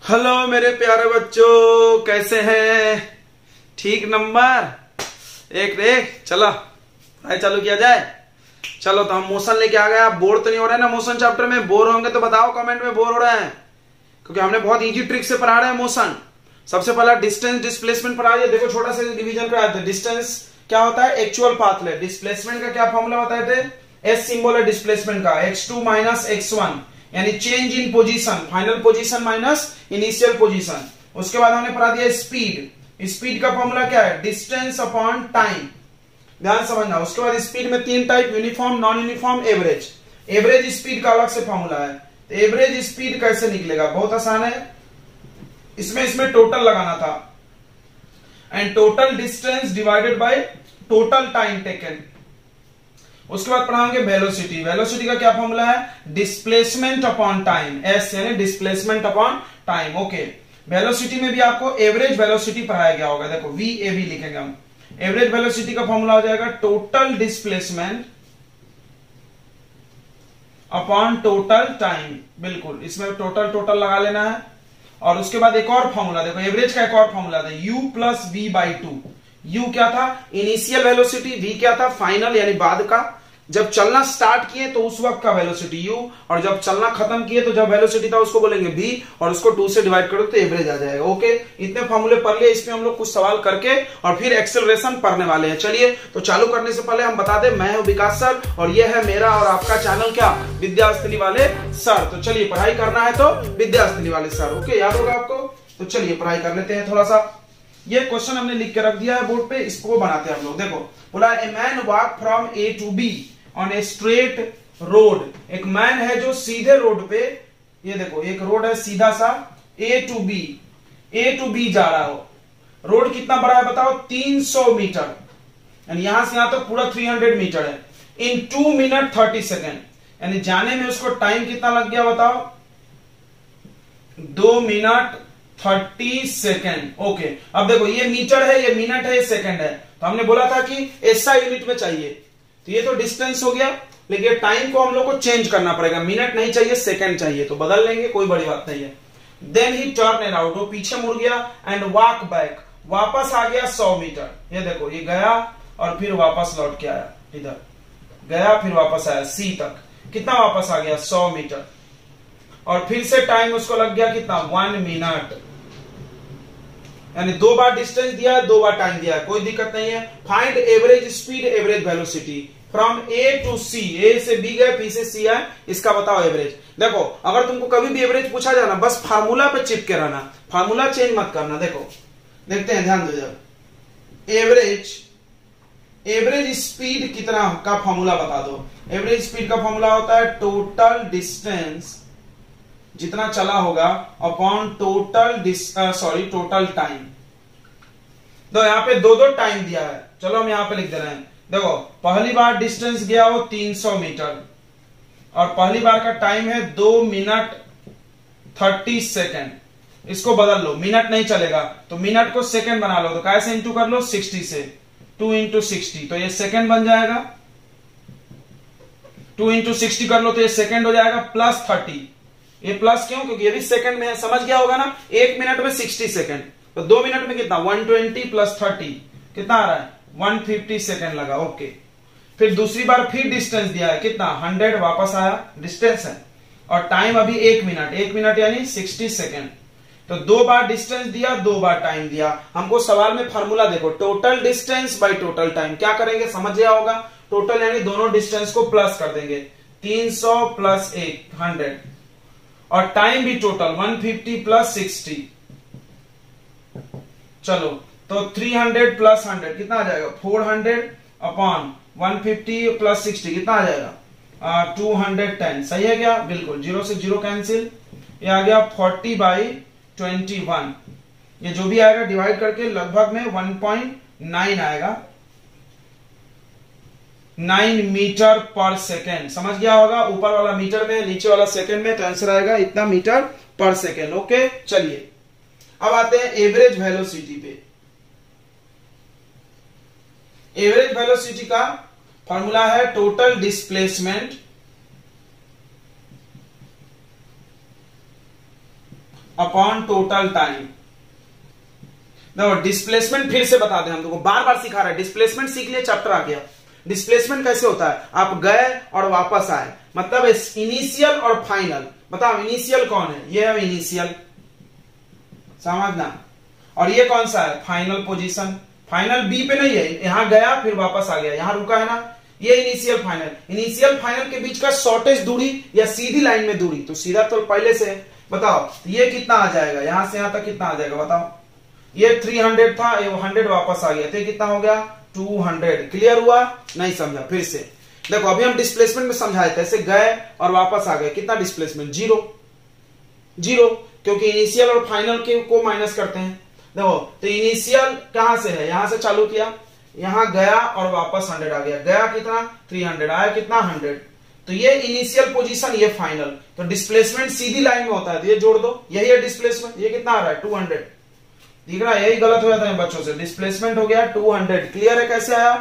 Hello मेरे प्यारे बच्चों, कैसे हैं? ठीक नंबर एक रे। चलो पढ़ाई चालू किया जाए। चलो तो हम मोशन लेके आ गए। आप बोर तो नहीं हो रहे ना मोशन चैप्टर में? बोर होंगे तो बताओ कमेंट में बोर हो रहे हैं, क्योंकि हमने बहुत इजी ट्रिक से पढ़ा रहे हैं मोशन। सबसे पहला डिस्टेंस डिस्प्लेसमेंट पढ़ा दिया। देखो छोटा सा डिवीजन कराया था। डिस्टेंस क्या होता है? एक्चुअल पाथ ले। डिस्प्लेसमेंट का क्या फॉर्मूला बताए थे? एस सिंबल है डिस्प्लेसमेंट का, x2 माइनस x1 यानी change in position, final position minus initial position. उसके बाद हमने पढ़ा दिया स्पीड। स्पीड का फॉर्मूला क्या है? Distance upon time. ध्यान समझना। उसके बाद स्पीड में तीन type, uniform, non uniform, average. Average speed का अलग से फॉर्मूला है। तो एवरेज स्पीड कैसे निकलेगा? बहुत आसान है। इसमें टोटल लगाना था, and total distance divided by total time taken. उसके बाद पढ़ाएंगे वेलोसिटी। वेलोसिटी का क्या फॉर्मूला है? डिस्प्लेसमेंट अपॉन टाइम, एस यानी displacement upon time. Okay, velocity में भी आपको एवरेज वेलोसिटी पढ़ाया गया होगा। देखो VAV लिखेंगे हम। एवरेज वेलोसिटी का फॉर्मूला हो जाएगा total displacement upon total time. बिल्कुल, इसमें टोटल लगा लेना है। और उसके बाद एक और फॉर्मूला देखो, एवरेज का एक और फॉर्मूला था, U प्लस V/2। U क्या था? Initial velocity. V क्या था? फाइनल यानी बाद का। जब चलना स्टार्ट किए तो उस वक्त का वेलोसिटी U, और जब चलना खत्म किए तो जब वेलोसिटी था उसको बोलेंगे V, और उसको 2 से डिवाइड करो तो एवरेज आ जाएगा। ओके, इतने फॉर्मूले पढ़ लिए। इसमें हम लोग कुछ सवाल करके और फिर एक्सेलरेशन पढ़ने वाले हैं। चलिए तो चालू करने से पहले हम बता दें, मैं हूं विकास सर और ये है मेरा और आपका चैनल क्या? विद्यास्थली वाले सर। तो चलिए पढ़ाई करना है तो विद्यास्थली वाले सर। ओके, याद होगा आपको? तो चलिए पढ़ाई कर लेते हैं थोड़ा सा। ये क्वेश्चन हमने लिख के रख दिया है बोर्ड पे, इसको बनाते हैं हम लोग। देखो बोला a man walk from A to B on a straight road. एक मैन है जो सीधे रोड पे, ये देखो एक रोड है सीधा सा, A to B जा रहा हो। रोड कितना बड़ा है बताओ? 300 मीटर, यानी यहां से यहां तक पूरा 300 मीटर है। इन 2 मिनट 30 सेकेंड, यानी जाने में उसको टाइम कितना लग गया बताओ? 2 मिनट 30 सेकेंड। ओके, अब देखो ये मीटर है, ये मिनट है, ये सेकंड है। तो हमने बोला था कि ऐसा यूनिट में चाहिए। तो ये तो डिस्टेंस हो गया, लेकिन टाइम को हम लोग को चेंज करना पड़ेगा। मिनट नहीं चाहिए, सेकंड चाहिए, तो बदल लेंगे, कोई बड़ी बात नहीं है। देन ही टर्न अराउंड, वो पीछे मुड़ गया, एंड वॉक बैक, वापस आ गया 100 मीटर। ये देखो ये गया और फिर वापस लौट के आया, इधर गया फिर वापस आया C तक। कितना वापस आ गया? 100 मीटर। और फिर से टाइम उसको लग गया कितना? 1 मिनट। यानी 2 बार डिस्टेंस दिया है, 2 बार टाइम दिया है, कोई दिक्कत नहीं है। Find average speed, average velocity from A to C। A से B गए, B से C आए, इसका बताओ एवरेज। देखो अगर तुमको कभी भी एवरेज पूछा जाए ना, बस फार्मूला पे चिपके रहना, फार्मूला चेंज मत करना। देखो देखते हैं, ध्यान दो। एवरेज स्पीड कितना का फॉर्मूला बता दो। एवरेज स्पीड का फॉर्मूला होता है टोटल डिस्टेंस, जितना चला होगा, अपॉन टोटल टाइम। तो यहां पे दो टाइम दिया है, चलो हम यहां पे लिख दे रहे हैं। देखो पहली बार डिस्टेंस गया वो 300 मीटर, और पहली बार का टाइम है 2 मिनट 30 सेकेंड। इसको बदल लो, मिनट नहीं चलेगा तो मिनट को सेकेंड बना लो। तो कैसे इंटू कर लो? 60 से, 2 इंटू 60, तो ये सेकेंड बन जाएगा। 2 इंटू 60 कर लो तो ये सेकेंड हो जाएगा, प्लस 30। ये प्लस क्यों? क्योंकि ये भी सेकंड में है, समझ गया होगा ना। 1 मिनट में 60 सेकंड, तो 2 मिनट में कितना? 120 प्लस 30 कितना आ रहा है? 150 सेकंड लगा। ओके, फिर दूसरी बार फिर डिस्टेंस दिया है, कितना? 100, वापस आया, डिस्टेंस है, और टाइम अभी 1 मिनट, 1 मिनट यानी 60 सेकंड। तो 2 बार डिस्टेंस दिया, 2 बार टाइम दिया। हमको सवाल में फार्मूला देखो, total distance by total time. क्या करेंगे समझ गया होगा? टोटल यानी दोनों डिस्टेंस को प्लस कर देंगे, 300 प्लस 100, और टाइम भी टोटल 150 प्लस 60। चलो तो 300 प्लस 100 कितना आ जाएगा? 400 अपॉन 150 प्लस 60 कितना आ जाएगा? 210। सही है क्या? बिल्कुल, 0 से 0 कैंसिल, ये आ गया 40/21। ये जो भी आएगा डिवाइड करके लगभग में 1.9 आएगा, 9 मीटर पर सेकेंड। समझ गया होगा? ऊपर वाला मीटर में, नीचे वाला सेकेंड में, तो आंसर आएगा इतना मीटर पर सेकेंड। ओके, चलिए अब आते हैं एवरेज वेलोसिटी पे। एवरेज वेलोसिटी का फॉर्मूला है total displacement upon total time. देखो डिस्प्लेसमेंट फिर से बता दें, हम तुमको बार बार सिखा रहे हैं। डिस्प्लेसमेंट सीख लिया, चैप्टर आ गया। डिस्प्लेसमेंट कैसे होता है, आप गए और वापस आए, मतलब इनिशियल और फाइनल। बताओ इनिशियल कौन है, ये है इनिशियल, समझना। और ये कौन सा है, फाइनल पोजीशन। फाइनल बी पे नहीं है, यहां गया फिर वापस आ गया, यहां रुका है ना, ये इनिशियल फाइनल। इनिशियल फाइनल के बीच का शॉर्टेस्ट दूरी या सीधी लाइन में दूरी, तो सीधा तो पहले से है। बताओ तो ये कितना आ जाएगा, यहां से यहां तक कितना आ जाएगा बताओ। ये 300 था, ये 100 वापस आ गया, तो कितना हो गया 200। क्लियर हुआ, नहीं समझा फिर से देखो। अभी हम डिस्प्लेसमेंट में समझाए थे, ऐसे गए और वापस आ गए, कितना डिस्प्लेसमेंट, जीरो, क्योंकि इनिशियल और फाइनल के को माइनस करते हैं। देखो तो इनिशियल कहां से है, यहां से चालू किया, यहां गया और वापस 100 आ गया, गया कितना 300, आया कितना 100, तो ये इनिशियल पोजीशन, ये फाइनल। तो डिस्प्लेसमेंट सीधी लाइन में होता है, तो ये जोड़ दो, यही है डिस्प्लेसमेंट। ये कितना आ रहा है 200, दिख रहा है, यही गलत हो जाता है बच्चों से। डिस्प्लेसमेंट हो गया 200। क्लियर है कैसे आया।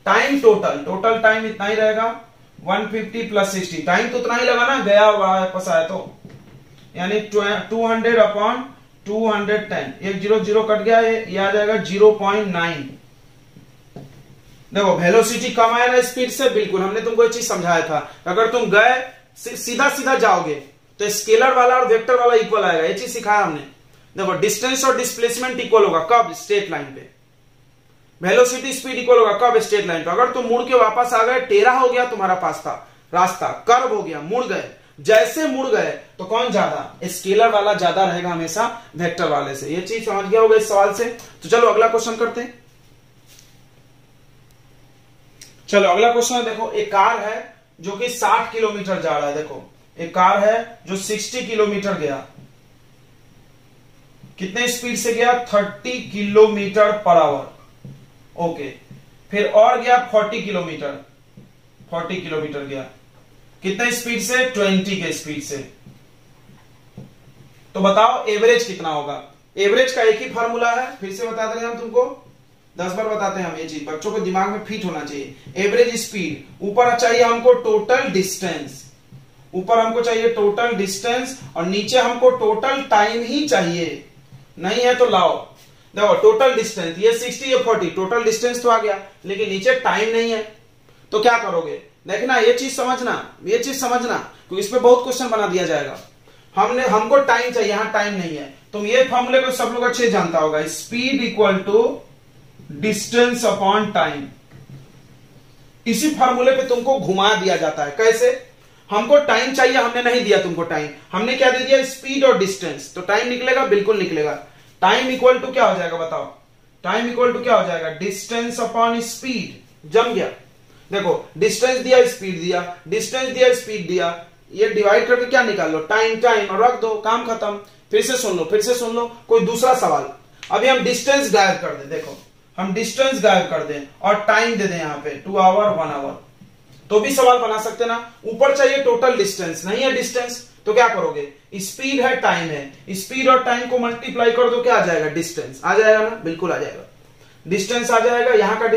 टाइम टोटल टाइम इतना ही रहेगा 150 प्लस 60, टाइम तो उतना ही लगा ना, गया वापस आया तो, यानी 200 अपॉन 210, एक 0 कट गया, ये आ जाएगा 0.9। देखो वेलोसिटी कम आया ना स्पीड से, बिल्कुल हमने तुमको ये चीज समझाया था। अगर तुम गए सीधा सीधा जाओगे तो स्केलर वाला और वेक्टर वाला इक्वल आएगा, ये चीज सिखाया हमने। देखो डिस्टेंस और डिस्प्लेसमेंट इक्वल होगा कब, स्ट्रेट लाइन पे। वेलोसिटी स्पीड इक्वल होगा कब, स्ट्रेट लाइन पे। अगर तुम मुड़ के वापस आ गए, टेढ़ा हो गया तुम्हारा रास्ता, कर्व हो गया, मुड़ गए, जैसे मुड़ गए तो कौन ज्यादा, स्केलर वाला ज्यादा रहेगा हमेशा वेक्टर वाले से। ये चीज समझ गया होगा इस सवाल से। तो चलो अगला क्वेश्चन करते हैं। चलो अगला क्वेश्चन देखो, एक कार है जो कि 60 किलोमीटर जा रहा है। देखो एक कार है जो 60 किलोमीटर गया, कितने स्पीड से गया 30 किलोमीटर पर आवर। ओके, फिर और गया 40 किलोमीटर गया, कितने स्पीड से 20 के स्पीड से। तो बताओ एवरेज कितना होगा। एवरेज का एक ही फार्मूला है, फिर से बता दें हम तुमको, 10 बार बताते हैं हम, ये चीज बच्चों को दिमाग में फिट होना चाहिए। एवरेज स्पीड, ऊपर चाहिए हमको टोटल डिस्टेंस, ऊपर हमको चाहिए टोटल डिस्टेंस और नीचे हमको टोटल टाइम ही चाहिए। नहीं है तो लाओ, देखो टोटल डिस्टेंस, ये 60 ये 40, टोटल डिस्टेंस तो आ गया, लेकिन नीचे टाइम नहीं है, तो क्या करोगे। देखना ये चीज समझना, क्योंकि इस पे बहुत क्वेश्चन बना दिया जाएगा। हमको टाइम चाहिए, यहां टाइम नहीं है। तुम ये फॉर्मूले को सब लोग अच्छे जानता होगा, speed equal to distance upon time. इसी फार्मूले पे तुमको घुमा दिया जाता है। कैसे, हमको टाइम चाहिए, हमने नहीं दिया तुमको टाइम, हमने क्या दे दिया स्पीड और डिस्टेंस, तो टाइम निकलेगा, बिल्कुल निकलेगा। टाइम इक्वल टू क्या हो जाएगा बताओ, टाइम इक्वल टू क्या हो जाएगा, डिस्टेंस अपॉन स्पीड। जम गया, देखो डिस्टेंस दिया स्पीड दिया, डिस्टेंस दिया स्पीड दिया, ये डिवाइड करके क्या निकाल लो, टाइम और रख दो, काम खत्म। फिर से सुन लो कोई दूसरा सवाल। अभी हम डिस्टेंस गायब कर दें, देखो हम डिस्टेंस गायब कर दें और टाइम दे दें यहाँ पे 2 आवर 1 आवर, तो भी सवाल बना सकते ना। ऊपर चाहिए टोटल डिस्टेंस, नहीं है डिस्टेंस, तो क्या करोगे, स्पीड है टाइम है, स्पीड और टाइम को मल्टीप्लाई कर दो, क्या आ जाएगा डिस्टेंस आ जाएगा ना, बिल्कुल आ जाएगा, डिस्टेंस आ जाएगा। यहाँ का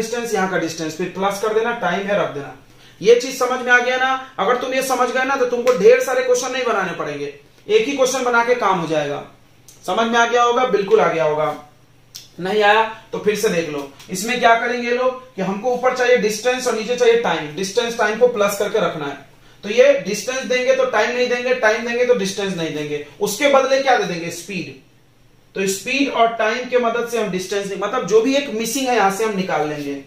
डिस्टेंस फिर प्लस कर देना, टाइम है रख देना। ये चीज समझ में आ गया ना। अगर तुम ये समझ गए ना तो तुमको ढेर सारे क्वेश्चन नहीं बनाने पड़ेंगे, एक ही क्वेश्चन बना के काम हो जाएगा। समझ में आ गया होगा, बिल्कुल आ गया होगा। नहीं आया तो फिर से देख लो। इसमें क्या करेंगे लोग कि हमको ऊपर चाहिए डिस्टेंस और नीचे चाहिए टाइम, डिस्टेंस टाइम को प्लस करके रखना है। तो ये डिस्टेंस देंगे तो टाइम नहीं देंगे, टाइम देंगे तो डिस्टेंस नहीं देंगे, उसके बदले क्या दे देंगे स्पीड। तो स्पीड और टाइम के मदद से हम डिस्टेंस, मतलब जो भी एक मिसिंग है यहां से हम निकाल लेंगे।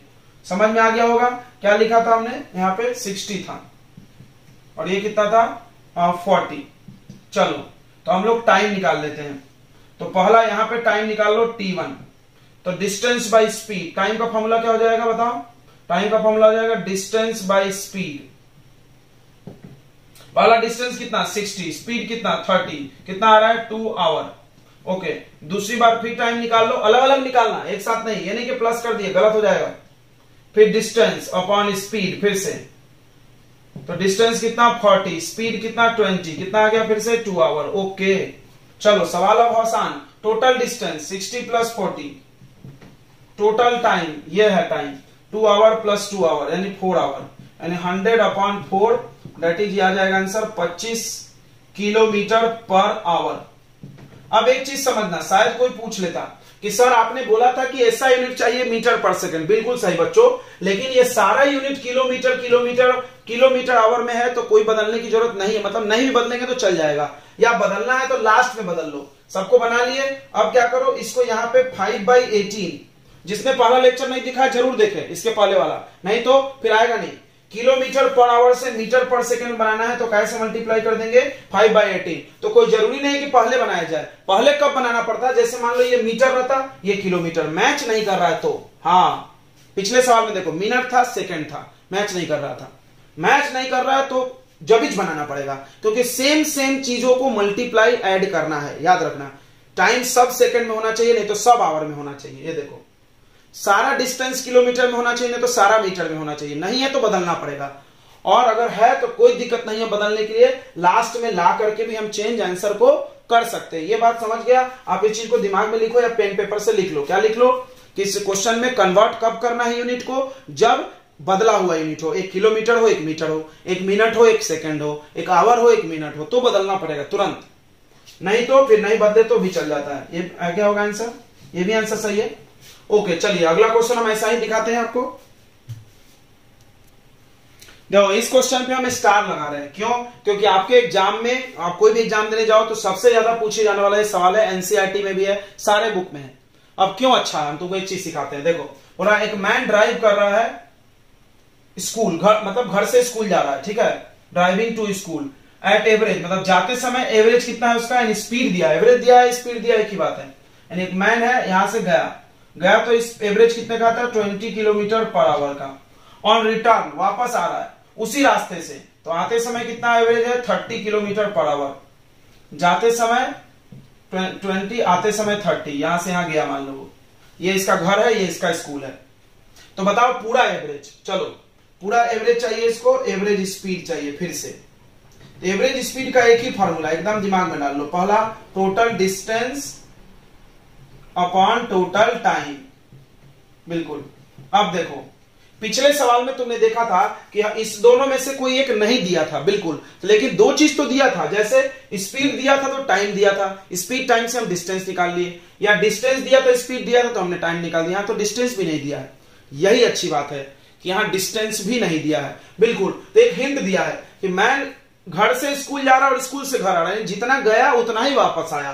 समझ में आ गया होगा। क्या लिखा था हमने यहाँ पे 60 था और ये कितना था 40। चलो तो हम लोग टाइम निकाल लेते हैं। तो पहला यहां पे टाइम निकाल लो t1, तो डिस्टेंस बाय स्पीड, टाइम का फॉर्मूला क्या हो जाएगा बताओ, टाइम का फॉर्मूला हो जाएगा डिस्टेंस बाय स्पीड। पहला डिस्टेंस कितना 60, स्पीड कितना 30, कितना आ रहा है 2 आवर। ओके, दूसरी बार फिर टाइम निकाल लो, अलग अलग निकालना, एक साथ नहीं, ये नहीं कि प्लस कर दिए गलत हो जाएगा। फिर डिस्टेंस अपॉन स्पीड, फिर से तो डिस्टेंस कितना 40, स्पीड कितना 20, कितना आ गया फिर से 2 आवर। ओके चलो सवाल अब आसान। Total distance 60 plus 40, total time ये है टाइम 2 आवर प्लस 2 आवर यानी 4 आवर, यानी 100 अपॉन 4 दैट इज आ जाएगा आंसर 25 किलोमीटर पर आवर। अब एक चीज समझना, शायद कोई पूछ लेता कि सर आपने बोला था कि ऐसा यूनिट चाहिए मीटर पर सेकंड, बिल्कुल सही बच्चों, लेकिन ये सारा unit kilometre kilometre kilometre our में है, तो कोई बदलने की जरूरत नहीं है, मतलब नहीं भी बदलेंगे तो चल जाएगा, या बदलना है तो लास्ट में बदल लो। सबको बना लिए। अब क्या करो, इसको यहाँ पे 5/18, जिसने पहला लेक्चर नहीं दिखा जरूर देखे इसके पहले वाला, नहीं तो फिर आएगा नहीं। किलोमीटर पर आवर से मीटर पर सेकंड बनाना है तो कैसे मल्टीप्लाई कर देंगे, 5/18। तो कोई जरूरी नहीं कि पहले बनाया जाए, पहले कब बनाना पड़ता है, जैसे मान लो ये मीटर रहता, ये किलोमीटर, मैच नहीं कर रहा है तो, हाँ पिछले सवाल में देखो मिनट था सेकंड था, मैच नहीं कर रहा था, मैच नहीं कर रहा है तो जबिज बनाना पड़ेगा, क्योंकि सेम चीजों को मल्टीप्लाई ऐड करना है, याद रखना। टाइम सब सेकंड में होना चाहिए, नहीं तो सब आवर में होना चाहिए। ये देखो सारा डिस्टेंस किलोमीटर में होना चाहिए, नहीं तो सारा मीटर में होना चाहिए, नहीं है तो बदलना पड़ेगा। और अगर है तो कोई दिक्कत नहीं है बदलने के लिए, लास्ट में ला करके भी हम चेंज आंसर को कर सकते हैं। ये बात समझ गया? आप इस चीज को दिमाग में लिखो या पेन पेपर से लिख लो। क्या लिख लो कि इस क्वेश्चन में कन्वर्ट कब करना है यूनिट को, जब बदला हुआ यूनिट हो, एक किलोमीटर हो, एक मीटर हो, एक मिनट हो, एक सेकंड हो, एक आवर हो, एक मिनट हो, तो बदलना पड़ेगा तुरंत, नहीं तो फिर नहीं बदले तो भी चल जाता है। ये क्या होगा आंसर? ये भी आंसर सही है। ओके चलिए अगला क्वेश्चन हम ऐसा ही दिखाते हैं आपको। देखो इस क्वेश्चन पे हम स्टार लगा रहे हैं, क्यों? क्योंकि आपके एग्जाम में, आप कोई भी एग्जाम देने जाओ तो सबसे ज्यादा पूछे जाने वाला ये सवाल है, एनसीईआरटी में भी है, सारे बुक में है। अब क्यों अच्छा है, हम तुमको एक चीज सिखाते हैं। देखो बोला एक मैन ड्राइव कर रहा है स्कूल, घर मतलब घर से स्कूल जा रहा है, ठीक है, driving to school at average, मतलब जाते समय एवरेज कितना है उसका, यानी स्पीड दिया, एवरेज दिया है, स्पीड दिया, एक ही बात है। यानी एक मैन है यहां से गया तो इस एवरेज कितने का था, 20 किलोमीटर पर आवर का। ऑन रिटर्न वापस आ रहा है उसी रास्ते से, तो आते समय कितना एवरेज है, 30 किलोमीटर पर आवर, जाते समय 20, आते समय 30, यहां से यहां गया मान लो, ये इसका घर है, ये इसका स्कूल है। तो बताओ पूरा एवरेज, चलो पूरा एवरेज चाहिए इसको, एवरेज स्पीड चाहिए। फिर से एवरेज स्पीड का एक ही फॉर्मूला, एकदम दिमाग में डाल लो, पहला total distance upon total time, बिल्कुल। अब देखो पिछले सवाल में तुमने देखा था कि इस दोनों में से कोई एक नहीं दिया था, बिल्कुल, लेकिन दो चीज तो दिया था, जैसे स्पीड दिया था तो टाइम दिया था, स्पीड टाइम से हम डिस्टेंस निकाल लिए, या डिस्टेंस दिया था स्पीड दिया था तो हमने टाइम निकाल दिया, तो डिस्टेंस भी नहीं दिया है। यही अच्छी बात है कि यहां डिस्टेंस भी नहीं दिया है, बिल्कुल। तो एक हिंट दिया है कि मैं घर से स्कूल जा रहा और स्कूल से घर आ रहा है, जितना गया उतना ही वापस आया,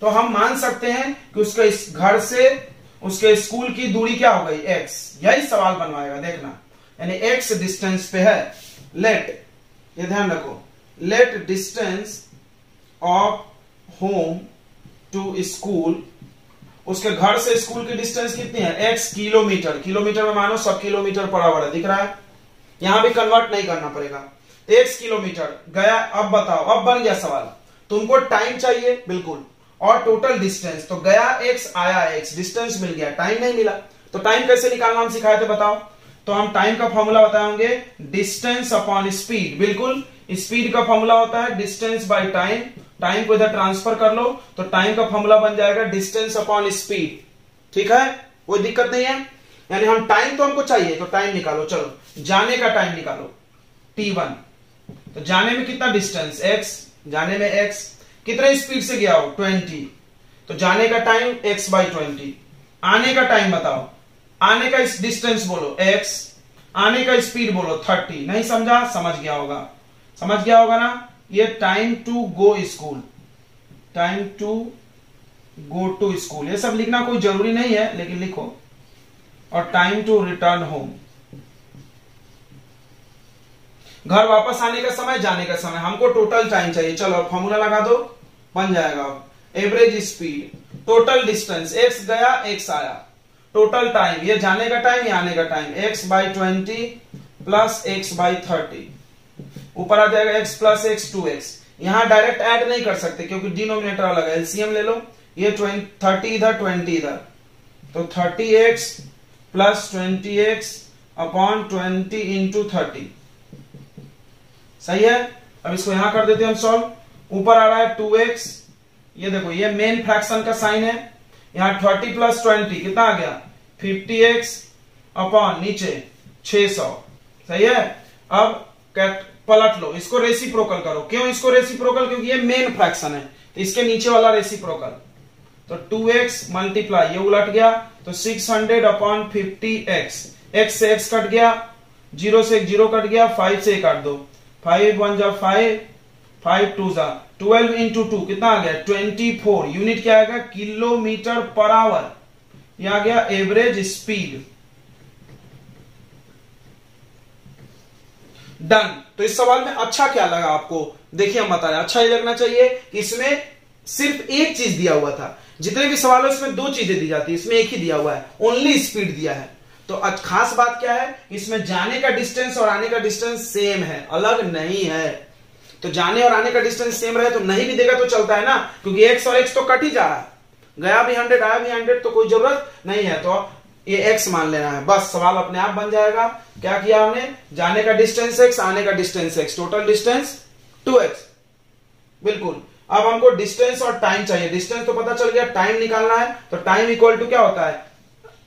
तो हम मान सकते हैं कि उसके इस घर से उसके स्कूल की दूरी क्या हो गई, x। यही सवाल बनवाएगा, देखना, यानी x डिस्टेंस पे है। लेट, ये ध्यान रखो, let distance of home to school, उसके घर से स्कूल की डिस्टेंस कितनी है, x किलोमीटर, किलोमीटर में मानो सब किलोमीटर पर आवर है, दिख रहा है, यहां भी कन्वर्ट नहीं करना पड़ेगा, x किलोमीटर गया। अब बताओ, अब बन गया सवाल, तुमको टाइम चाहिए, बिल्कुल, और टोटल डिस्टेंस, तो गया x आया x, डिस्टेंस मिल गया, टाइम नहीं मिला, तो टाइम कैसे निकालना हम सिखाए थे, बताओ। तो हम टाइम का फॉर्मूला बताएंगे, डिस्टेंस अपॉन स्पीड, बिल्कुल, स्पीड का फॉर्मूला होता है डिस्टेंस बाय टाइम, टाइम को इधर ट्रांसफर कर लो तो टाइम का फॉर्मूला बन जाएगा डिस्टेंस अपॉन स्पीड, ठीक है, कोई दिक्कत नहीं है। यानी हम टाइम तो हमको चाहिए, तो टाइम निकालो, चलो जाने का टाइम निकालो, t1, तो जाने में कितना डिस्टेंस x, जाने में x, कितने स्पीड से गया हो, 20, तो जाने का टाइम x/20, आने का टाइम बताओ, आने का डिस्टेंस बोलो x, आने का स्पीड बोलो 30। नहीं समझा? समझ गया होगा, समझ गया होगा ना। ये time to go school, time to go to school, ये सब लिखना कोई जरूरी नहीं है लेकिन लिखो, और टाइम टू रिटर्न होम, घर वापस आने का समय, जाने का समय, हमको टोटल टाइम चाहिए। चलो फॉर्मूला लगा दो, बन जाएगा average speed, total distance, x गया x आया, टोटल टाइम, ये जाने का टाइम, ये आने का टाइम, x/20 प्लस x/30, ऊपर आ जाएगा x प्लस x 2x। यहां डायरेक्ट ऐड नहीं कर सकते क्योंकि डिनोमिनेटर अलग है, एलसीएम ले लो, ये 30 इधर 20 इधर, तो 30x plus 20x upon 20 into 30, सही है। अब इसको यहां कर देते हैं हम सॉल्व, ऊपर आ रहा है 2x, ये देखो ये मेन फ्रैक्शन का साइन है, यहां 30 प्लस 20 कितना आ गया, 50x अपॉन नीचे 600, सही है। अब पलट लो, इसको रेसिप्रोकल करो, क्यों इसको रेसिप्रोकल, क्योंकि ये मेन फ्रैक्शन है, तो इसके नीचे वाला रेसिप्रोकल, तो 2x मल्टीप्लाई, ये उलट गया तो 600/50x, x से x कट गया, 0 से 0 कट गया, 5 से काट दो, 5 1 जा 5, 5 2 जा 12 इंटू 2 कितना आ गया 24। यूनिट क्या आएगा किलोमीटर पर आवर। ये आ गया एवरेज स्पीड। डन। तो इस सवाल में अच्छा क्या लगा आपको, देखिए हम बता रहे हैं। अच्छा ये लगना चाहिए कि इसमें सिर्फ एक चीज दिया हुआ था। जितने भी सवाल है उसमें दो चीजें दी जाती है, इसमें एक ही दिया हुआ है, ओनली स्पीड दिया है। तो खास बात क्या है, इसमें जाने का डिस्टेंस और आने का डिस्टेंस सेम है, अलग नहीं है। तो जाने और आने का डिस्टेंस सेम रहे तो नहीं भी देगा तो चलता है ना, क्योंकि x और x तो कट ही जा रहा है, गया भी 100 आया भी 100, तो कोई जरूरत नहीं है। तो ये x मान लेना है, बस सवाल अपने आप बन जाएगा। क्या किया हमने, जाने का डिस्टेंस x, आने का distance x, total distance 2x। बिल्कुल। अब हमको डिस्टेंस और टाइम चाहिए। डिस्टेंस तो पता चल गया, टाइम निकालना है। तो टाइम इक्वल टू क्या होता है,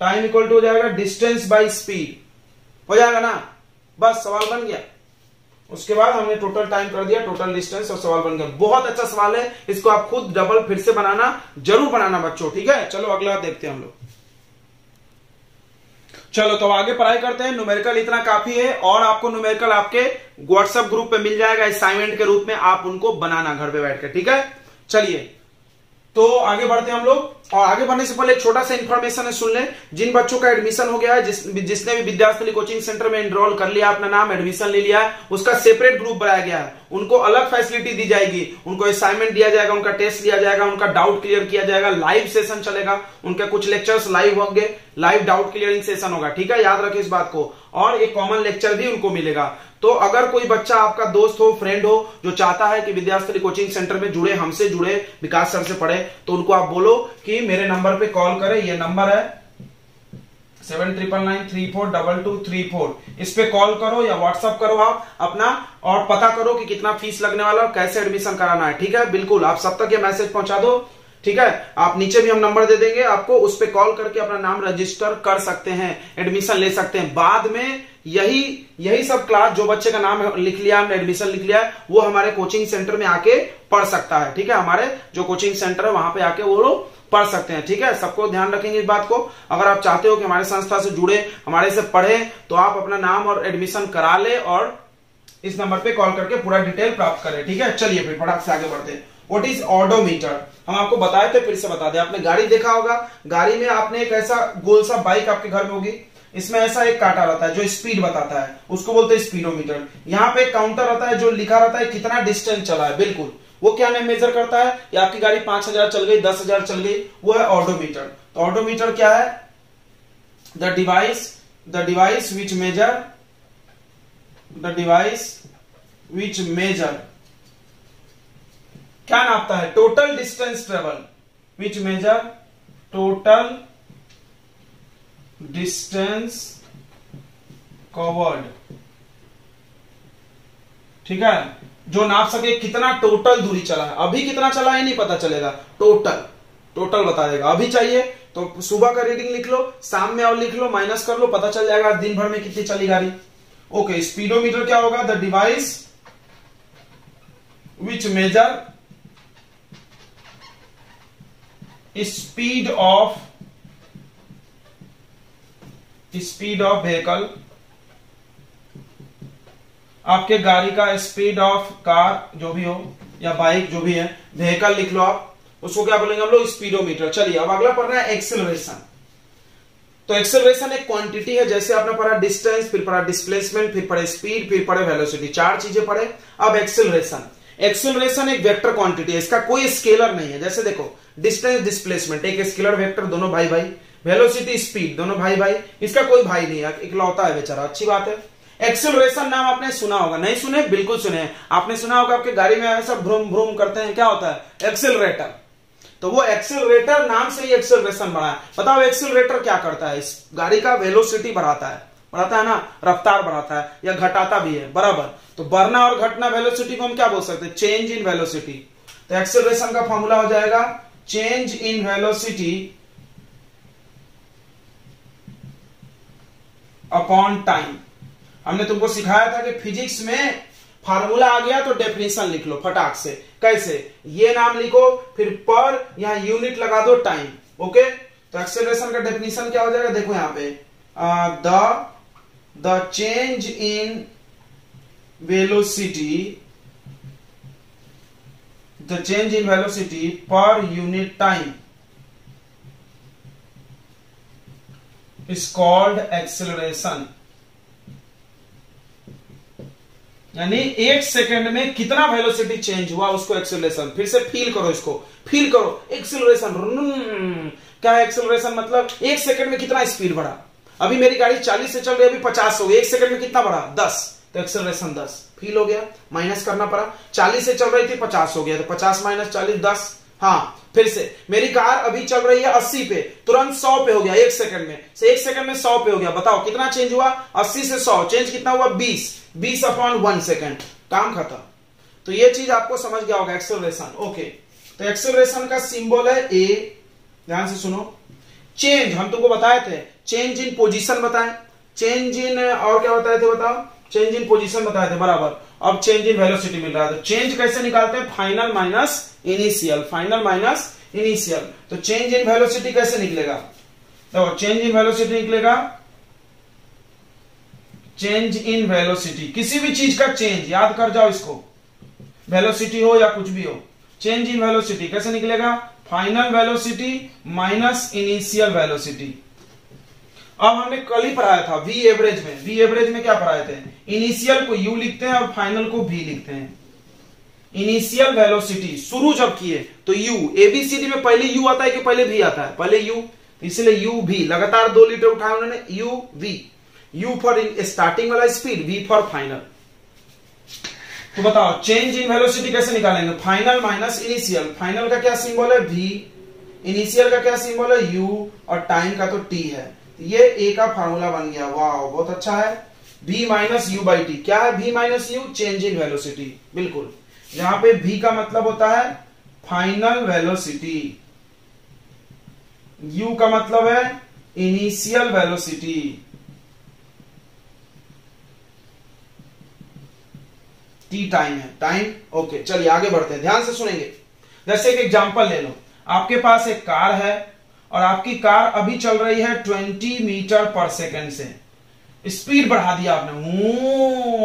टाइम इक्वल टू हो जाएगा डिस्टेंस बाय स्पीड, हो जाएगा ना, बस सवाल बन गया। उसके बाद हमने टोटल टाइम कर दिया, टोटल डिस्टेंस, और सवाल बन गया। बहुत अच्छा सवाल है, इसको आप खुद डबल फिर से बनाना, जरूर बनाना बच्चों, ठीक है। चलो अगला देखते हैं हम लोग। चलो तो आगे पढ़ाई करते हैं। न्यूमेरिकल इतना काफी है, और आपको न्यूमेरिकल आपके व्हाट्सएप ग्रुप पे मिल जाएगा असाइनमेंट के रूप में, आप उनको बनाना घर पे बैठ कर, ठीक है। चलिए तो आगे बढ़ते हैं हम लोग। और आगे बढ़ने से पहले एक छोटा सा इंफॉर्मेशन है, सुन लें। जिन बच्चों का एडमिशन हो गया है, जिसने भी विद्यास्थली कोचिंग सेंटर में एनरोल कर लिया, अपना नाम एडमिशन ले लिया है, उसका सेपरेट ग्रुप बनाया गया है। उनको अलग फैसिलिटी दी जाएगी, उनको असाइनमेंट दिया जाएगा, उनका टेस्ट लिया जाएगा, उनका डाउट क्लियर किया जाएगा, लाइव सेशन चलेगा, उनके कुछ लेक्चर्स लाइव होंगे, लाइव डाउट क्लियरिंग सेशन होगा, ठीक है, याद रखें इस बात को। और एक कॉमन लेक्चर भी उनको मिलेगा। तो अगर कोई बच्चा आपका दोस्त हो, फ्रेंड हो, जो चाहता है कि विद्यास्थली कोचिंग सेंटर में जुड़े, हमसे जुड़े, विकास सर से पढ़े, तो उनको आप बोलो कि मेरे नंबर पे कॉल करें। ये नंबर है 7999342234, इस पे कॉल करो या व्हाट्सअप करो आप अपना, और पता करो कि कितना फीस लगने वाला और कैसे एडमिशन कराना है, ठीक है। बिल्कुल आप सब तक ये मैसेज पहुंचा दो, ठीक है। आप नीचे भी हम नंबर दे देंगे आपको, उस पे कॉल करके अपना नाम रजिस्टर कर सकते हैं, एडमिशन ले सकते हैं। बाद में यही सब क्लास, जो बच्चे का नाम लिख लिया, हमने एडमिशन लिख लिया है, वो हमारे कोचिंग सेंटर में आके पढ़ सकता है, ठीक है। हमारे जो कोचिंग सेंटर है वहां पे आके वो लोग पढ़ सकते हैं, ठीक है। सबको ध्यान रखेंगे इस बात को। अगर आप चाहते हो कि हमारे संस्था से जुड़े, हमारे से पढ़े, तो आप अपना नाम और एडमिशन करा ले और इस नंबर पे कॉल करके पूरा डिटेल प्राप्त करें, ठीक है। चलिए फिर फटाक से आगे बढ़ते हैं। व्हाट इज ऑडोमीटर, हम आपको बताए थे, फिर से बता दें। आपने गाड़ी देखा होगा, गाड़ी में आपने एक ऐसा गोल सा बाइक आपके घर में होगी, इसमें ऐसा एक कांटा रहता है जो स्पीड बताता है, उसको बोलते हैं स्पीडोमीटर। यहाँ पे एक काउंटर रहता है जो लिखा रहता है कितना डिस्टेंस चला है, बिल्कुल। वो क्या मेजर करता है, या आपकी गाड़ी 5000 चल गई, 10,000 चल गई, वो है ऑडोमीटर। तो ऑडोमीटर क्या है, द डिवाइस विच मेजर क्या नापता है, टोटल डिस्टेंस ट्रेवल, विच मेजर टोटल डिस्टेंस कवर्ड, ठीक है। जो नाप सके कितना टोटल दूरी चला है, अभी कितना चला है नहीं पता चलेगा, टोटल बता देगा। अभी चाहिए तो सुबह का रीडिंग लिख लो, शाम में और लिख लो, माइनस कर लो, पता चल जाएगा दिन भर में कितनी चली गाड़ी। ओके, स्पीडोमीटर क्या होगा, the device which measure speed of vehicle, आपके गाड़ी का स्पीड ऑफ कार जो भी हो या बाइक जो भी है, व्हीकल लिख लो आप, उसको क्या बोलेंगे हम लोग, स्पीडोमीटर। चलिए अब अगला पढ़ना है एक्सेलरेशन। तो एक्सेलरेशन एक क्वांटिटी है, जैसे आपने पढ़ा डिस्टेंस, फिर पढ़ा डिस्प्लेसमेंट, फिर पढ़े स्पीड, फिर पढ़े वेलोसिटी, 4 चीजें पढ़े। अब एक्सेलरेशन एक वेक्टर क्वांटिटी है, इसका कोई स्केलर नहीं है। जैसे देखो डिस्टेंस, डिस्प्लेसमेंट एक स्केलर वेक्टर, दोनों भाई भाई, वेलोसिटी स्पीड दोनों भाई भाई, इसका कोई भाई नहीं है, इकलौता है बेचारा, अच्छी बात है। एक्सेलरेशन नाम आपने सुना होगा, नहीं सुने, बिल्कुल सुने। आपने सुना होगा आपके गाड़ी में ऐसा भ्रूम भ्रूम करते हैं, क्या होता है, एक्सेलरेटर। तो वो एक्सेलरेटर नाम से ही एक्सेलरेशन बढ़ा है। बताओ एक्सेलरेटर क्या करता है, इस गाड़ी का वेलोसिटी बढ़ाता है ना, रफ्तार बढ़ाता है या घटाता भी है, बराबर। तो बढ़ना और घटना वेलोसिटी को हम क्या बोल सकते हैं, चेंज इन वेलोसिटी। तो एक्सेलरेशन का फॉर्मूला हो जाएगा change in velocity upon time. हमने तुमको सिखाया था कि फिजिक्स में फार्मूला आ गया तो डेफिनेशन लिख लो फटाक से। कैसे? ये नाम लिखो, फिर पर यहां यूनिट लगा दो टाइम। ओके, तो एक्सेलरेशन का डेफिनेशन क्या हो जाएगा? देखो यहां पे the change in velocity, the change in velocity per unit time is called acceleration. यानी एक सेकंड में कितना वेलोसिटी चेंज हुआ उसको एक्सेलरेशन। फिर से फील करो, इसको फील करो, एक्सेलरेशन। क्या है एक्सेलरेशन? मतलब एक सेकंड में कितना स्पीड बढ़ा। अभी मेरी गाड़ी 40 से चल रही है, अभी 50 हो गई, एक सेकंड में कितना बढ़ा? 10, तो एक्सेलरेशन 10। फील हो गया? माइनस करना पड़ा, 40 से चल रही थी 50 हो गया, तो 50 माइनस 40 10। हाँ, फिर से मेरी कार अभी चल रही है 80 पे, तुरंत 100 पे हो गया एक सेकंड में, से एक सेकंड में 100 पे हो गया। बताओ कितना चेंज हुआ? 80 से 100 चेंज कितना हुआ? 20 अपॉन 1 सेकंड, काम खत्म। तो ये चीज आपको समझ गया होगा एक्सेलरेशन। ओके, तो एक्सेलरेशन का सिंबल है ए। ध्यान से सुनो। चेंज हम तुमको बताए थे, चेंज इन पोजीशन बताएं, चेंज इन और क्या बताए थे बताओ? चेंज इन पोजीशन बताए थे, बराबर। अब चेंज इन वेलोसिटी मिल रहा है, तो चेंज कैसे निकालते हैं? Final minus initial, final minus initial. तो चेंज इन वेलोसिटी कैसे निकलेगा? देखो चेंज इन वेलोसिटी निकलेगा, चेंज इन वेलोसिटी, किसी भी चीज का चेंज, याद कर जाओ इसको, वेलोसिटी हो या कुछ भी हो, चेंज इन वेलोसिटी कैसे निकलेगा? Final velocity minus initial velocity. अब हमने कल ही पढ़ाया था वी एवरेज में, वी एवरेज में क्या पढ़ाए थे? इनिशियल को यू लिखते हैं और फाइनल को वी लिखते हैं। इनिशियल वेलोसिटी शुरू जब किए तो यू, एबीसीडी में पहले यू आता है कि पहले वी आता है? पहले यू, इसलिए यू वी, लगातार 2 लीटर उठाया उन्होंने, u v. U for starting वाला स्पीड, वी फॉर फाइनल। तो बताओ चेंज इन वेलोसिटी कैसे निकालेंगे? फाइनल माइनस इनिशियल, फाइनल का क्या सिंबल है? वी, इनिशियल का क्या सिंबल है? यू, और टाइम का तो टी है। ये ए का फार्मूला बन गया। वाह, बहुत अच्छा है। v minus you by T, क्या है v minus you? Change in velocity, बिल्कुल। यहां पे v का मतलब होता है फाइनल वेलोसिटी, u का मतलब है इनिशियल वेलोसिटी। t टाइम है, टाइम। ओके, चलिए आगे बढ़ते हैं, ध्यान से सुनेंगे। जैसे एक एग्जांपल ले लो, आपके पास एक कार है और आपकी कार अभी चल रही है 20 मीटर पर सेकंड से। स्पीड बढ़ा दिया आपने,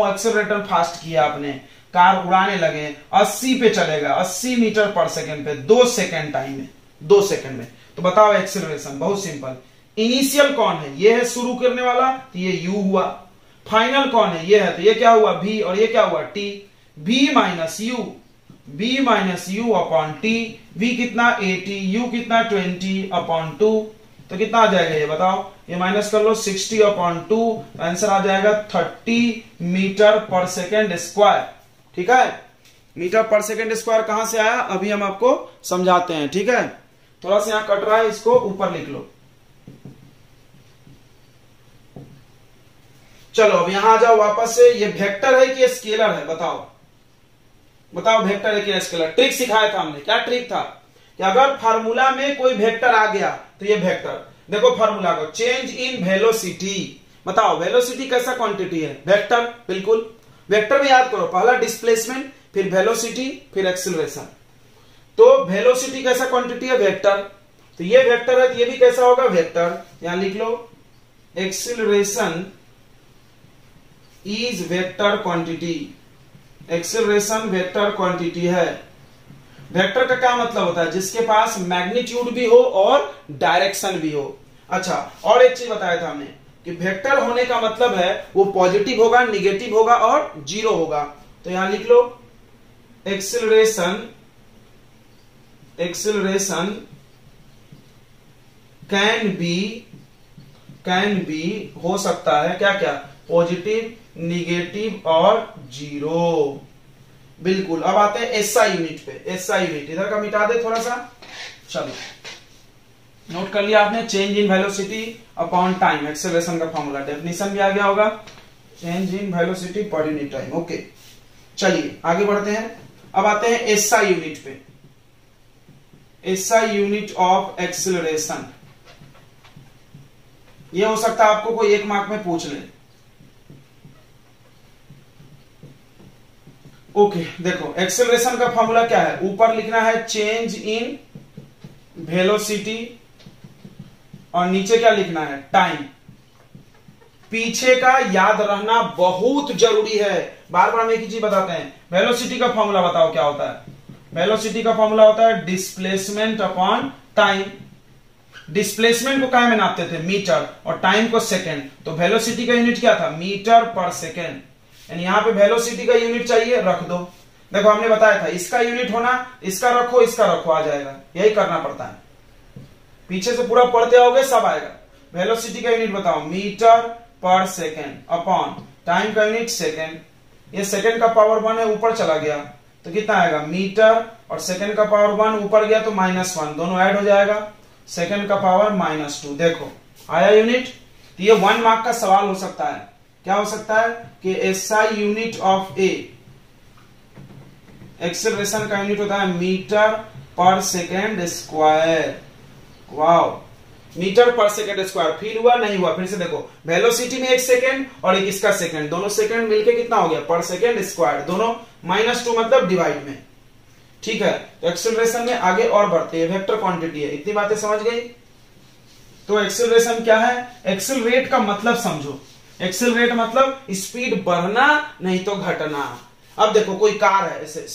एक्सेलरेटर फास्ट किया आपने, कार उड़ाने लगे, 80 पे चलेगा, 80 मीटर पर सेकंड पे, 2 सेकंड टाइम में, 2 सेकंड में। तो बताओ एक्सेलरेशन, बहुत सिंपल। इनिशियल कौन है? ये है शुरू करने वाला, तो ये u हुआ। फाइनल कौन है? ये है, तो ये क्या हुआ? v, और ये क्या हुआ? t। v minus you, v minus you upon T. v कितना? 80, u कितना? 20 अपॉन 2, तो कितना आ जाएगा ये बताओ? ये माइनस कर लो, 60 अपॉन 2, आंसर आ जाएगा 30 मीटर पर सेकेंड स्क्वायर। ठीक है, मीटर पर सेकेंड स्क्वायर कहां से आया अभी हम आपको समझाते हैं। ठीक है, थोड़ा सा यहां कट रहा है, इसको ऊपर लिख लो। चलो अब यहां आ जाओ वापस से। ये वेक्टर है कि स्केलर है? बताओ बताओ, वेक्टर है कि स्केलर? ट्रिक सिखाया था हमने, क्या ट्रिक था? कि अगर फार्मूला में कोई वेक्टर आ गया तो ये वेक्टर, देखो फार्मूला को, चेंज इन वेलोसिटी। बताओ वेलोसिटी कैसा क्वांटिटी है? वेक्टर, बिल्कुल। वेक्टर में याद करो, पहला डिस्प्लेसमेंट, फिर वेलोसिटी, फिर एक्सीलरेशन। तो वेलोसिटी कैसा क्वांटिटी है? वेक्टर। तो ये वेक्टर है, तो ये भी कैसा होगा? वेक्टर। यहां लिख लो, acceleration is vector quantity. Acceleration vector quantity है। वेक्टर का क्या मतलब होता है? जिसके पास मैग्नीट्यूड भी हो और डायरेक्शन भी हो। अच्छा, और एक चीज बताया था हमने कि वेक्टर होने का मतलब है वो पॉजिटिव होगा, निगेटिव होगा और जीरो होगा। तो यहां लिख लो, एक्सीलरेशन कैन बी हो सकता है क्या क्या? पॉजिटिव, निगेटिव और जीरो। बिल्कुल। अब आते हैं एसआई यूनिट पे। एसआई यूनिट इधर का मिटा दे थोड़ा सा। चलो नोट कर लिया आपने, change in velocity upon time, acceleration का फॉर्मूला, डेफिनेशन भी आ गया होगा, change in velocity per unit time. Okay, चलिए आगे बढ़ते हैं। अब आते हैं एसआई यूनिट पे। एसआई यूनिट ऑफ एक्सेलरेशन, ये हो सकता है आपको कोई 1 मार्क में पूछ ले। ओके देखो एक्सेलरेशन का फॉर्मूला क्या है, ऊपर लिखना है चेंज इन वेलोसिटी और नीचे क्या लिखना है, टाइम। पीछे का याद रहना बहुत जरूरी है, बार बार हम एक ही चीज बताते हैं। वेलोसिटी का फॉर्मूला बताओ क्या होता है, वेलोसिटी का फॉर्मूला होता है डिस्प्लेसमेंट अपॉन टाइम। डिस्प्लेसमेंट को क्या में नापते थे, मीटर, और टाइम को सेकेंड। तो वेलोसिटी का यूनिट क्या था, मीटर पर सेकेंड। यानी यहां पे वेलोसिटी का यूनिट चाहिए, रख दो। देखो हमने बताया था इसका यूनिट होना, इसका रखो आ जाएगा, यही करना पड़ता है। पीछे से पूरा पढ़ते आओगे सब आएगा। वेलोसिटी का यूनिट बताओ, मीटर पर सेकेंड अपॉन टाइम का यूनिट सेकेंड। ये सेकेंड का पावर 1 है, ऊपर चला गया तो कितना आएगा, मीटर, और सेकेंड का पावर 1 ऊपर गया तो -1, दोनों ऐड हो जाएगा, सेकेंड का पावर -2। देखो आया यूनिट। तो ये 1 मार्क का सवाल हो सकता है। क्या हो सकता है कि SI unit of A, acceleration का यूनिट होता है मीटर पर सेकेंड स्क्वायर। वाओ, मीटर पर सेकेंड स्क्वायर। फील हुआ नहीं हुआ, फिर से देखो, वेलोसिटी में 1 सेकेंड और एक इसका सेकेंड, दोनों सेकेंड मिलके कितना हो गया, पर सेकेंड स्क्वायर, दोनों -2 मतलब डिवाइड में। ठीक है, तो एक्सेलरेशन में आगे और बढ़ते हैं, वेक्टर क्वांटिटी है। इतनी बातें समझ गई। तो एक्सेलरेशन क्या है, एक्सेलरेट का मतलब समझो। एक्सेलरेट मतलब स्पीड बढ़ना नहीं तो घटना। अब देखो कोई कार है, ऐसे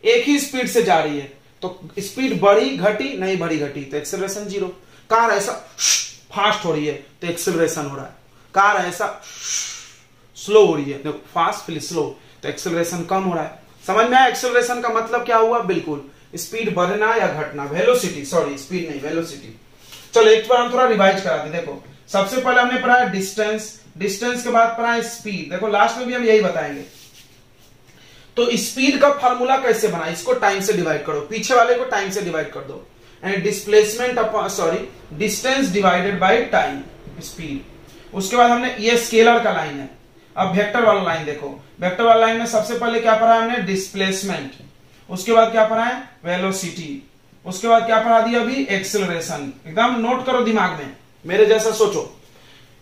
एक ही स्पीड से जा रही है, तो स्पीड बढ़ी घटी, नहीं बढ़ी घटी तो एक्सेलरेशन 0। कार ऐसा फास्ट हो रही है तो एक्सेलरेशन हो रहा है। कार ऐसा स्लो हो रही है, देखो फास्ट फिर स्लो, तो एक्सेलरेशन कम हो रहा है। समझ में आया एक्सेलरेशन का मतलब क्या हुआ, बिल्कुल स्पीड बढ़ना या घटना। वेलोसिटी, सॉरी स्पीड नहीं, वेलोसिटी। चलो एक बार हम थोड़ा रिवाइज कराते। देखो सबसे पहले हमने पढ़ा है डिस्टेंस, डिस्टेंस के बाद पढ़ा है स्पीड। देखो लास्ट में भी हम यही बताएंगे। तो स्पीड का फार्मूला कैसे बना, इसको टाइम से डिवाइड करो, पीछे वाले को टाइम से डिवाइड कर दो, and displacement distance divided by time, speed. उसके बाद हमने, ये स्केलर का लाइन है। अब वेक्टर वाला लाइन देखो, वेक्टर वाला लाइन में सबसे पहले क्या पढ़ा है हमने, डिस्प्लेसमेंट। उसके बाद क्या पढ़ा है, वेलोसिटी। उसके बाद क्या पढ़ा दिया अभी, एक्सेलरेशन। एकदम नोट करो दिमाग में, मेरे जैसा सोचो।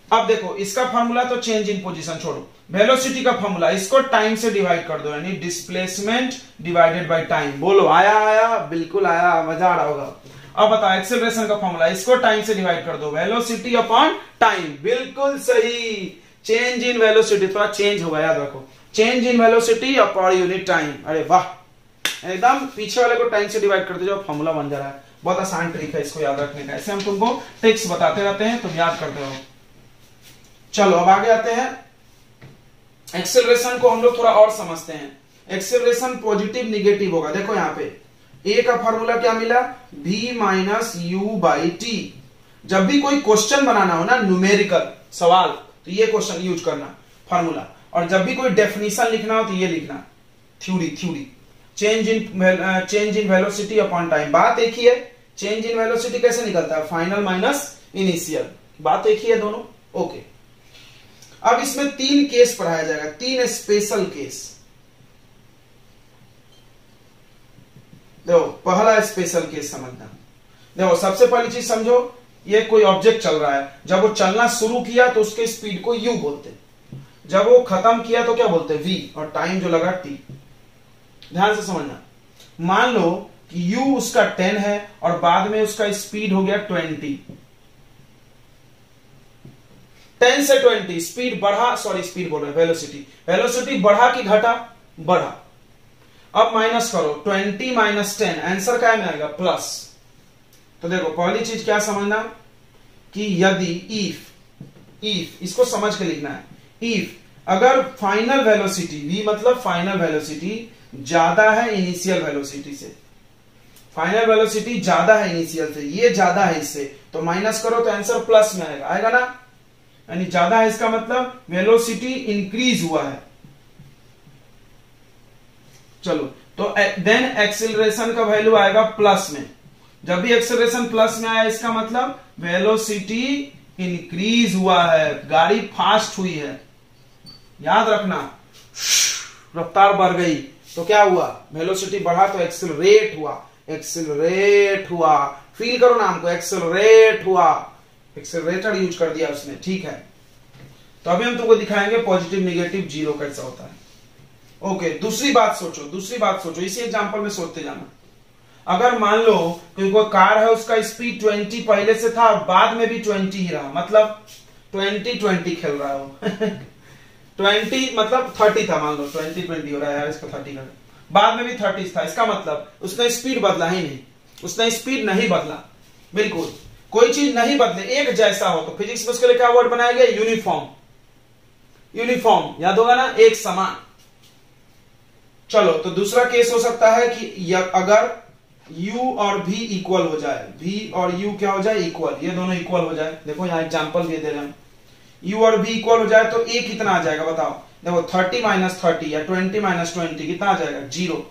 अब देखो इसका फार्मूला तो चेंज इन पोजीशन छोड़ो, वेलोसिटी का फार्मूला इसको टाइम से डिवाइड कर दो, यानी डिस्प्लेसमेंट डिवाइडेड बाय टाइम। बोलो आया, आया, बिल्कुल आया, मजा आ रहा होगा। अब बताओ एक्सेलरेशन का फार्मूला, इसको टाइम से डिवाइड कर दो, वेलोसिटी अपॉन टाइम। बिल्कुल सही, चेंज इन वेलोसिटी, थोड़ा चेंज होगा याद रखो, change in velocity upon unit time. अरे वाह, एकदम पीछे वाले को टाइम से डिवाइड करते जाओ, फार्मूला बन जा रहा है। बहुत आसान ट्रिक है इसको याद रखने का, ऐसे हम तुमको ट्रिक्स बताते रहते हैं, तुम याद करते रहो। चलो अब आगे आते हैं, एक्सेलरेशन को हम लोग थोड़ा और समझते हैं। एक्सेलरेशन पॉजिटिव निगेटिव होगा। देखो यहाँ पे ए का फार्मूला क्या मिला, v minus you by T. जब भी कोई क्वेश्चन बनाना हो ना, न्यूमेरिकल सवाल, तो ये क्वेश्चन यूज करना फार्मूला। और जब भी कोई डेफिनेशन लिखना हो तो ये लिखना, theory. Change in velocity upon time, बात एक ही है। चेंज इन वेलोसिटी कैसे निकलता है, फाइनल माइनस इनिशियल, बात एक ही है दोनों। ओके, अब इसमें 3 केस पढ़ाया जाएगा, 3 स्पेशल केस। देखो पहला स्पेशल केस समझना। देखो सबसे पहली चीज समझो, ये कोई ऑब्जेक्ट चल रहा है, जब वो चलना शुरू किया तो उसके स्पीड को u बोलते, जब वो खत्म किया तो क्या बोलते, v, और टाइम जो लगा t। ध्यान से समझना। मान लो कि u उसका 10 है और बाद में उसका स्पीड हो गया 20। 10 से 20 स्पीड बढ़ा, सॉरी स्पीड बोल रहे, वेलोसिटी बढ़ा कि घटा, बढ़ा। अब माइनस करो, 20 माइनस 10, आंसर क्या में आएगा, प्लस। तो देखो पहली चीज क्या समझना कि यदि इफ इसको समझ के लिखना है, इफ अगर फाइनल वेलोसिटी v मतलब फाइनल वेलोसिटी ज्यादा है इनिशियल वेलोसिटी से, फाइनल वेलोसिटी ज्यादा है इनिशियल से, ये ज्यादा है इससे, तो माइनस करो तो आंसर प्लस में आएगा, आएगा ना। यानी ज्यादा है इसका मतलब वेलोसिटी इंक्रीज हुआ है। चलो तो देन एक्सेलरेशन का वैल्यू आएगा प्लस में। जब भी एक्सेलरेशन प्लस में आया इसका मतलब वेलोसिटी इंक्रीज हुआ है, गाड़ी फास्ट हुई है। याद रखना, रफ्तार बढ़ गई तो क्या हुआ, वेलोसिटी बढ़ा तो एक्सेलरेट हुआ, एक्सेलरेट हुआ। फील करो नाम को, एक्सेलरेट हुआ, एक्सेलरेटर यूज कर दिया उसने। ठीक है, तो अभी हम तुमको दिखाएंगे पॉजिटिव निगेटिव जीरो कैसा होता है। ओके, दूसरी बात सोचो, इसी एग्जांपल में सोचते जाना। अगर मान लो कि कोई कार है, उसका स्पीड 20 पहले से था और बाद में भी 20 ही रहा, मतलब 20-20 खेल रहा हो 20 मतलब 30 था, मान लो 20-20 हो रहा है यार, इसको 30 कर, बाद में भी 30 था, इसका मतलब उसने स्पीड बदला ही नहीं, उसने स्पीड नहीं बदला, बिल्कुल कोई चीज नहीं बदले, एक जैसा हो, तो फिजिक्स में उसके लिए क्या वर्ड बनाया गया? यूनिफॉर्म। यूनिफॉर्म याद होगा ना, एक समान। चलो, तो दूसरा केस हो सकता है कि अगर u और v इक्वल हो जाए, v और u क्या हो जाए? इक्वल, ये दोनों इक्वल हो जाए। देखो यहां एग्जांपल भी दे रहे हैं, u और v इक्वल हो जाए तो a कितना आ जाएगा बताओ? देखो 30 - 30 या 20 - 20 कितना आ जाएगा? 0।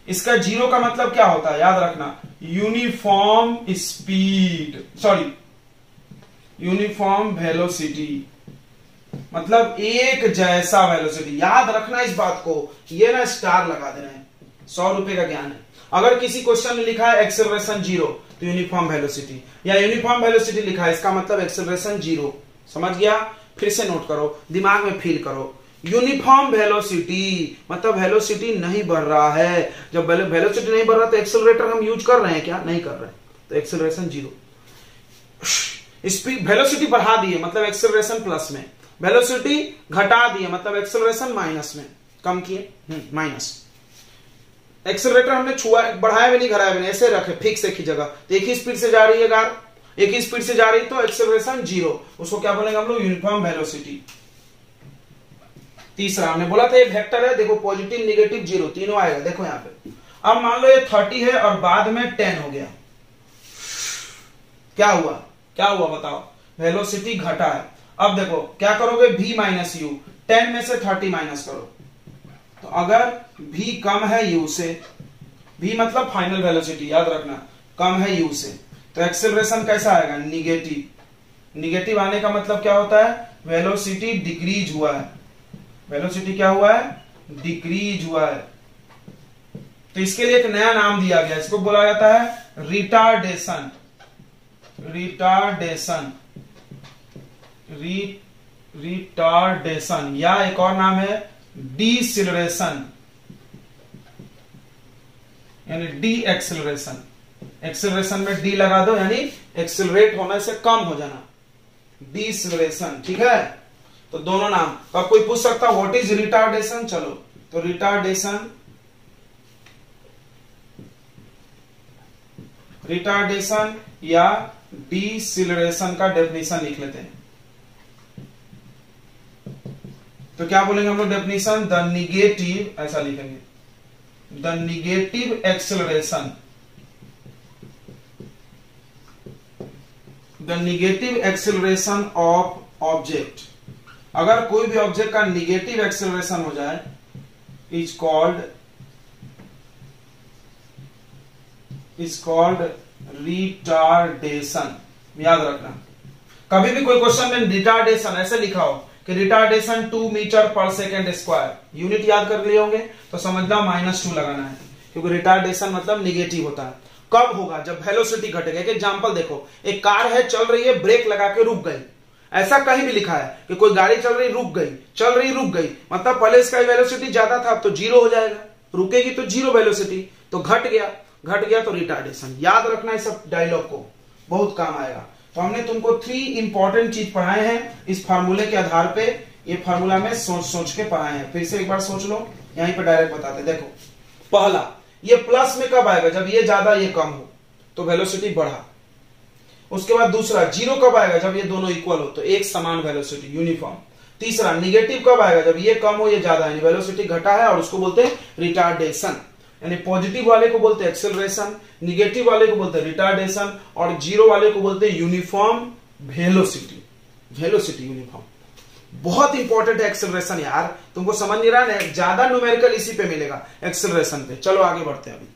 इसका 0 का मतलब क्या होता है याद रखना? Uniform speed, sorry uniform velocity, मतलब एक जैसा वेलोसिटी। याद रखना इस बात को, ये ना स्टार लगा देना है, 100 रुपए का ज्ञान है। अगर किसी क्वेश्चन में लिखा है एक्सेलरेशन 0 तो यूनिफॉर्म वेलोसिटी, या यूनिफॉर्म वेलोसिटी लिखा है, इसका मतलब एक्सेलरेशन 0। समझ गया? फिर से नोट करो, दिमाग में फील करो। यूनिफॉर्म वेलोसिटी मतलब वेलोसिटी नहीं बढ़ रहा है। जब वेलोसिटी नहीं बढ़ रहा तो एक्सेलरेटर हम यूज कर रहे हैं क्या? नहीं कर रहे, तो एक्सेलरेशन 0। स्पीड वेलोसिटी बढ़ा दिए मतलब एक्सेलरेशन प्लस में, वेलोसिटी घटा दिए मतलब एक्सेलरेशन माइनस में, कम किए माइनस। एक्सेलरेटर हमने छुआ, बढ़ाया भी नहीं घटाया भी नहीं, ऐसे रखे फिक्स एक ही जगह, तो एक ही स्पीड से जा रही है कार, एक ही स्पीड से जा रही, तो एक्सेलरेशन 0, उसको क्या बोलेंगे हम लोग? Uniform velocity. तीसरा हमने बोला था ये वेक्टर है, देखो पॉजिटिव नेगेटिव 0 तीनों आएगा, देखो यहां पे। अब मान लो ये 30 है और बाद में 10 हो गया, क्या हुआ? क्या हुआ बताओ? वेलोसिटी घटा है। अब देखो क्या करोगे? v - u, 10 में से 30 माइनस करो, तो अगर v कम है u से, v मतलब फाइनल वेलोसिटी याद रखना, कम है u से, तो एक्सेलरेशन कैसा आएगा? निगेटिव। निगेटिव आने का मतलब क्या होता है? वेलोसिटी डिक्रीज हुआ है। वेलोसिटी क्या हुआ है? डिक्रीज हुआ है। तो इसके लिए एक नया नाम दिया गया, इसको बोला जाता है रिटार्डेशन। रिटार्डेशन, रिटार्डेशन, या एक और नाम है डीसिलरेशन, यानी डी एक्सेलरेशन। एक्सेलरेशन में डी लगा दो, यानी एक्सेलरेट होने से कम हो जाना, डीसिलरेशन। ठीक है, तो दोनों नाम। अब कोई पूछ सकता है व्हाट इज रिटार्डेशन? चलो, तो रिटार्डेशन, रिटार्डेशन या डीसिलरेशन का डेफिनेशन लिख लेते हैं। तो क्या बोलेंगे हम लोग डेफिनेशन? द निगेटिव, ऐसा लिखेंगे, the negative acceleration, the negative acceleration of object. अगर कोई भी ऑब्जेक्ट का निगेटिव एक्सेलरेशन हो जाए, इज कॉल्ड रिटार्डेशन। याद रखना, कभी भी कोई क्वेश्चन में रिटार्डेशन ऐसे लिखा हो कि रिटार्डेशन 2 मीटर पर सेकेंड स्क्वायर, यूनिट याद कर लिए होंगे तो समझना -2 लगाना है, क्योंकि रिटार्डेशन मतलब निगेटिव होता है। कब होगा? जब वेलोसिटी घटेगा। एक एग्जांपल देखो, एक कार है, चल रही है, ब्रेक लगा के रुक गई, ऐसा कहीं भी लिखा है कि कोई गाड़ी चल रही रुक गई, चल रही रुक गई, मतलब पहले इसका वेलोसिटी ज्यादा था तो 0 हो जाएगा, रुकेगी तो 0 वेलोसिटी, तो घट गया तो रिटार्डेशन। याद रखना इस सब डायलॉग को, बहुत काम आएगा। तो हमने तुमको 3 इंपॉर्टेंट चीज पढ़ाए हैं इस फार्मूले के आधार पे। ये फार्मूला में सोच के पढ़ाए हैं, फिर से एक बार सोच लो, यहीं पे डायरेक्ट बताते। देखो, पहला, ये प्लस में कब आएगा? जब ये ज्यादा ये कम हो, तो वेलोसिटी बढ़ा। उसके बाद दूसरा, 0 कब आएगा? जब ये दोनों इक्वल हो, तो एक समान वेलोसिटी, यूनिफॉर्म। तीसरा, निगेटिव कब आएगा? जब ये कम हो ये ज्यादा है, वेलोसिटी घटा है, और उसको बोलते हैं रिटार्डेशन। यानी पॉजिटिव वाले को बोलते हैं एक्सेलरेशन, निगेटिव वाले को बोलते हैं रिटार्डेशन, और 0 वाले को बोलते हैं यूनिफॉर्म वेलोसिटी। वेलोसिटी यूनिफॉर्म बहुत इंपॉर्टेंट है। एक्सेलरेशन यार तुमको समझ नहीं रहा है, ज्यादा न्यूमेरिकल इसी पे मिलेगा, एक्सेलरेशन पे। चलो आगे बढ़ते हैं अभी।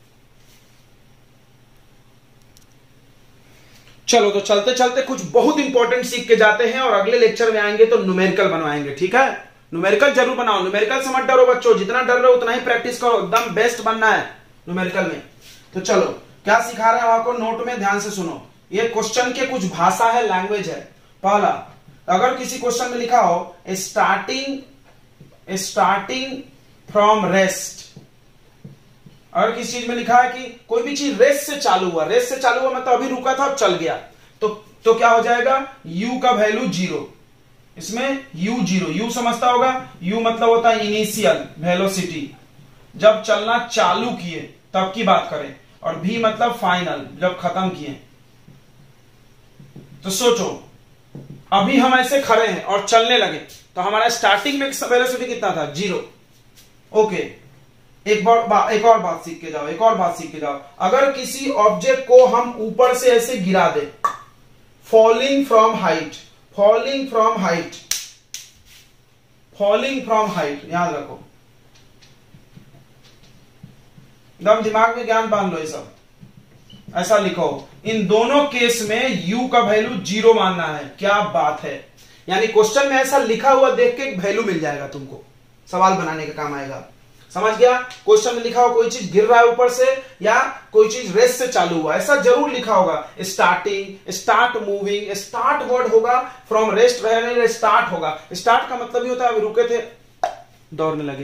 चलो, तो चलते चलते कुछ बहुत इंपॉर्टेंट सीख के जाते हैं, और अगले लेक्चर में आएंगे तो न्यूमेरिकल बनवाएंगे। ठीक है, न्यूमेरिकल जरूर बनाओ, न्यूमेरिकल से मत डरो बच्चों, जितना डर रहे हो उतना ही प्रैक्टिस करो, एकदम बेस्ट बनना है न्यूमेरिकल में। तो चलो, क्या सिखा रहे हैं आपको, नोट में ध्यान से सुनो। ये क्वेश्चन के कुछ भाषा है, लैंग्वेज है। पहला, अगर किसी क्वेश्चन में लिखा हो स्टार्टिंग फ्रॉम रेस्ट। अगर किसी चीज में लिखा है कि कोई भी चीज रेस्ट से चालू हुआ, रेस्ट से चालू हुआ मतलब अभी रुका था अब चल गया, तो क्या हो जाएगा, u का वैल्यू 0। इसमें u 0, u समझता होगा, u मतलब होता है इनिशियल वेलोसिटी, जब चलना चालू किए तब की बात करें, और v मतलब फाइनल, जब खत्म किए। तो सोचो अभी हम ऐसे खड़े हैं और चलने लगे तो हमारा स्टार्टिंग में वेलोसिटी कितना था, 0। ओके, एक और बात सीख के जाओ। अगर किसी ऑब्जेक्ट को हम ऊपर से ऐसे गिरा दे, फॉलिंग फ्रॉम हाइट, याद रखो, एकदम दिमाग में ज्ञान बांध लो ये सब, ऐसा लिखो, इन दोनों केस में u का वैल्यू 0 मानना है। क्या बात है, यानी क्वेश्चन में ऐसा लिखा हुआ देख के एक वैल्यू मिल जाएगा तुमको, सवाल बनाने का काम आएगा। समझ गया, क्वेश्चन में लिखा हुआ कोई चीज गिर रहा है ऊपर से या कोई चीज रेस्ट से चालू हुआ, ऐसा जरूर लिखा होगा। Starting, start moving, start word होगा, फ्रॉम रेस्ट स्टार्ट होगा। स्टार्ट का मतलब ही होता है अभी रुके थे दौड़ने लगे,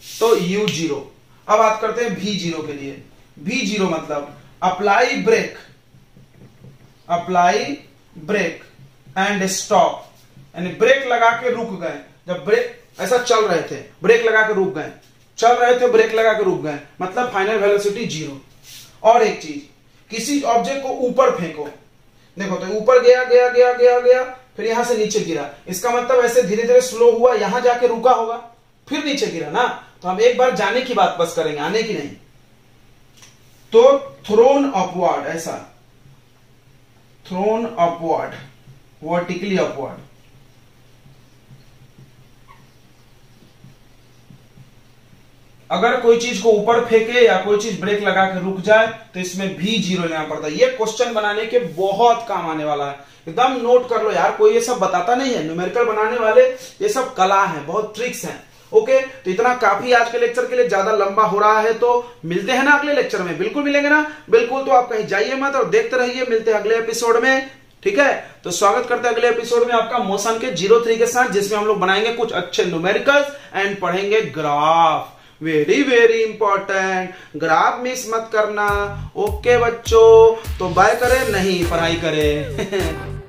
तो u 0। अब बात करते हैं v 0 के लिए। v 0 मतलब अप्लाई ब्रेक एंड स्टॉप, यानी ब्रेक लगा के रुक गए। जब ब्रेक ऐसा चल रहे थे, ब्रेक लगा के रुक गए, चल रहे थे ब्रेक लगा के रुक गए, मतलब फाइनल वेलोसिटी 0। और एक चीज, किसी ऑब्जेक्ट को ऊपर फेंको, देखो तो ऊपर गया, फिर यहां से नीचे गिरा, इसका मतलब ऐसे धीरे धीरे स्लो हुआ, यहां जाके रुका होगा, फिर नीचे गिरा ना। तो हम एक बार जाने की बात बस करेंगे, आने की नहीं। तो थ्रोन अपवर्ड, ऐसा थ्रोन अपवर्ड, वर्टिकली अपवर्ड। अगर कोई चीज को ऊपर फेंके या कोई चीज ब्रेक लगा के रुक जाए तो इसमें भी 0 लेना पड़ता है। ये क्वेश्चन बनाने के बहुत काम आने वाला है, एकदम नोट कर लो यार। कोई ये सब बताता नहीं है, न्यूमेरिकल बनाने वाले ये सब कला है, बहुत ट्रिक्स हैं। ओके, तो इतना काफी आज के लेक्चर के लिए, ज्यादा लंबा हो रहा है तो मिलते हैं ना अगले लेक्चर में। बिल्कुल मिलेंगे ना, बिल्कुल। तो आप कहीं जाइए मत और देखते रहिए, मिलते हैं अगले एपिसोड में, ठीक है। तो स्वागत करते हैं अगले एपिसोड में आपका मोशन के 03 के साथ, जिसमें हम लोग बनाएंगे कुछ अच्छे न्यूमेरिकल्स एंड पढ़ेंगे graph. Very very important, graph miss मत करना। ओके बच्चों, तो बाय करें नहीं, पढ़ाई करें।